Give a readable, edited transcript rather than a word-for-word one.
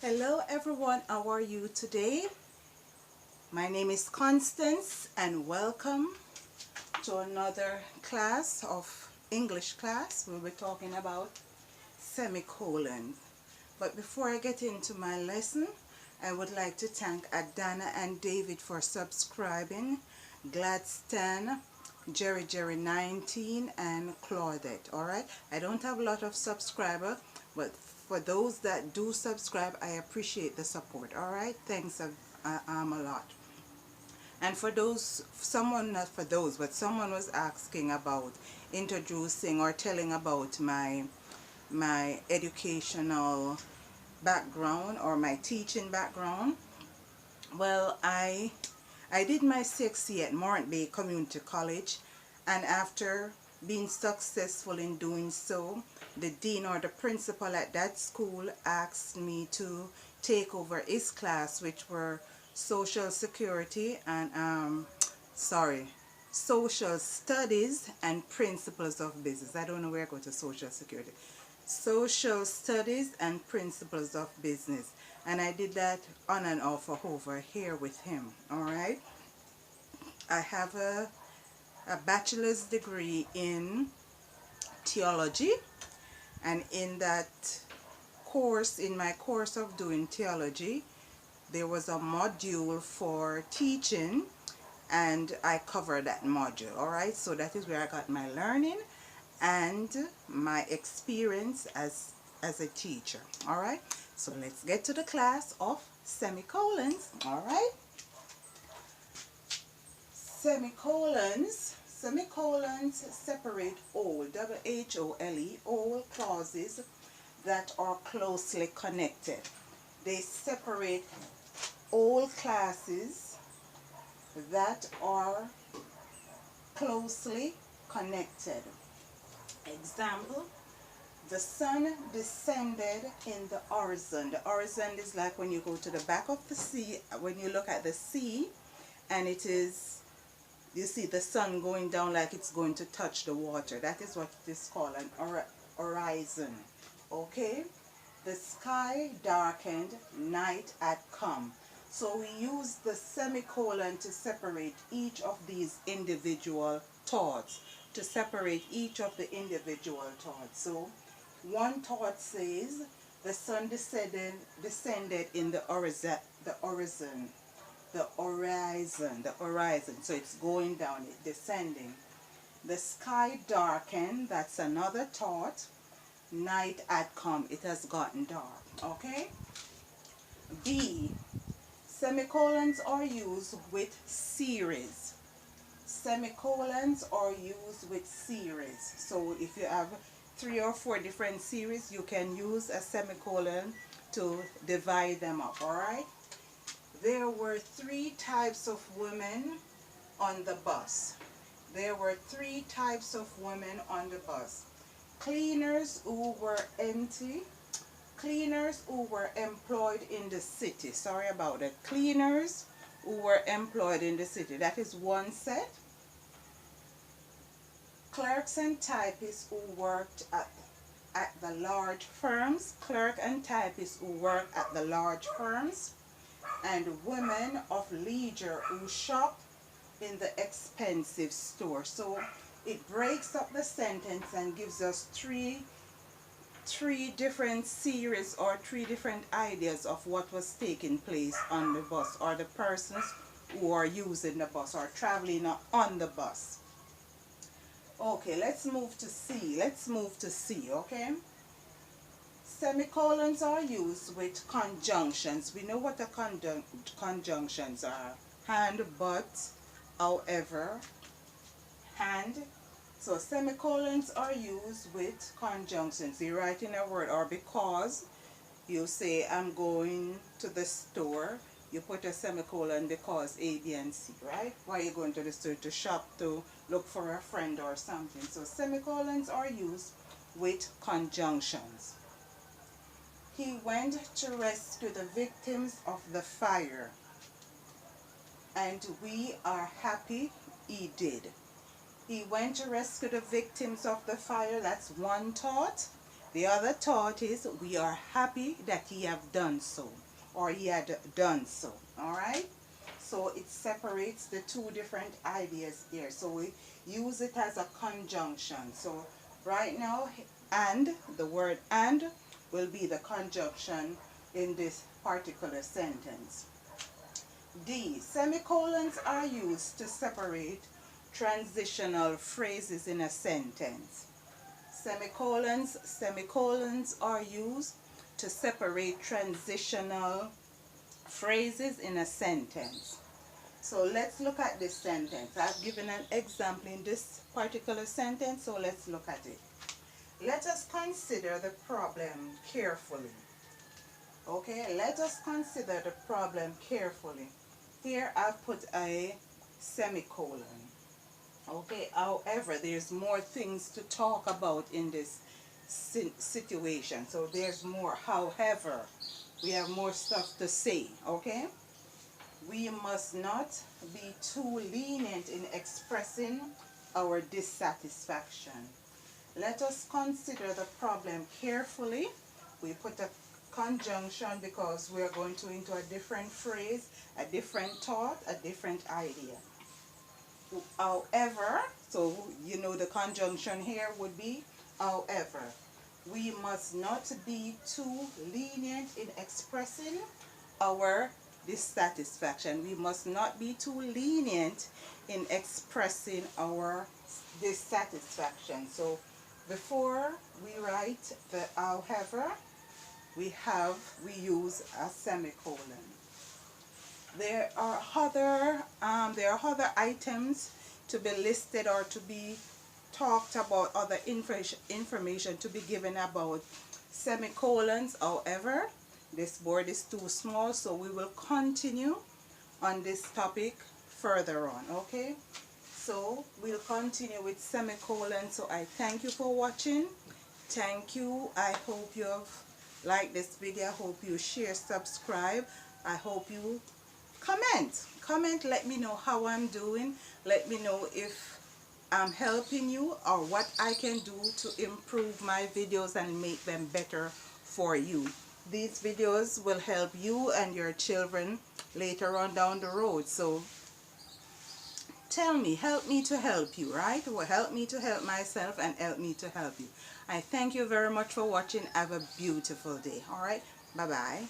Hello everyone, how are you today? My name is Constance and welcome to another class of English class. We'll be talking about semicolons. But before I get into my lesson, I would like to thank Adana and David for subscribing, Gladstone, Jerry 19 and Claudette. Alright, I don't have a lot of subscribers, but for those that do subscribe, I appreciate the support. Alright, thanks a lot. And for those, not for those, but someone was asking about introducing or telling about my educational background or my teaching background. Well, I did my CXC at Morant Bay Community College, and after being successful in doing so, the dean or the principal at that school asked me to take over his class, which were social security and social studies and principles of business. I don't know where I go to social security. Social studies and principles of business, and I did that on and off over here with him. Alright, I have a bachelor's degree in theology, and in that course, in my course of doing theology, there was a module for teaching, and I covered that module. Alright, so that is where I got my learning and my experience as a teacher. Alright, so let's get to the class of semicolons. Alright, semicolons separate whole, W-H-O-L-E, whole clauses that are closely connected. They separate all classes that are closely connected. Example, the sun descended in the horizon. The horizon is like when you go to the back of the sea, when you look at the sea, and it is, you see the sun going down like it's going to touch the water. That is what it is called, an horizon. Okay, the sky darkened, night had come. So we use the semicolon to separate each of these individual thoughts, to separate each of the individual thoughts. So one thought says the sun descended in the horizon. So it's going down, it's descending. The sky darkened, that's another thought. Night had come, it has gotten dark. Okay? B, semicolons are used with series. Semicolons are used with series. So if you have 3 or 4 different series, you can use a semicolon to divide them up. Alright? There were 3 types of women on the bus. There were 3 types of women on the bus. Cleaners who were employed in the city. Sorry about that. Cleaners who were employed in the city. That is one set. Clerks and typists who worked at the large firms. Clerk and typists who worked at the large firms. And women of leisure who shop in the expensive store. So it breaks up the sentence and gives us three different series or 3 different ideas of what was taking place on the bus, or the persons who are using the bus or traveling on the bus. Okay, let's move to C. Okay, semicolons are used with conjunctions. We know what the conjunctions are: and, but, however, and. So semicolons are used with conjunctions. You write in a word, or because you say I'm going to the store, you put a semicolon because A, B, and C, right? Why are you going to the store? To shop, to look for a friend or something. So semicolons are used with conjunctions. He went to rescue the victims of the fire, and we are happy he did. He went to rescue the victims of the fire. That's one thought. The other thought is, we are happy that he have done so, or he had done so. All right? So it separates the two different ideas here. So we use it as a conjunction. So right now, and, the word and will be the conjunction in this particular sentence. D. Semicolons are used to separate transitional phrases in a sentence. Semicolons are used to separate transitional phrases in a sentence. So let's look at this sentence. I've given an example in this particular sentence, so let's look at it. Let us consider the problem carefully. Okay, let us consider the problem carefully. Here I've put a semicolon. Okay, however, there's more things to talk about in this situation. So there's more. However, we have more stuff to say. Okay, we must not be too lenient in expressing our dissatisfaction. Let us consider the problem carefully. We put a conjunction because we are going to into a different phrase, a different thought, a different idea. However, so you know the conjunction here would be however. We must not be too lenient in expressing our dissatisfaction. We must not be too lenient in expressing our dissatisfaction. So before we write the however, we use a semicolon. There are other items to be listed or to be talked about, other information to be given about semicolons. However, this board is too small, so we will continue on this topic further on. Okay, so we'll continue with semicolons. So I thank you for watching. Thank you. I hope you have liked this video. I hope you share, subscribe. I hope you comment, let me know how I'm doing. Let me know if I'm helping you or what I can do to improve my videos and make them better for you. These videos will help you and your children later on down the road. So tell me, help me to help you, right? Well, help me to help myself and help me to help you. I thank you very much for watching. Have a beautiful day. All right, bye-bye.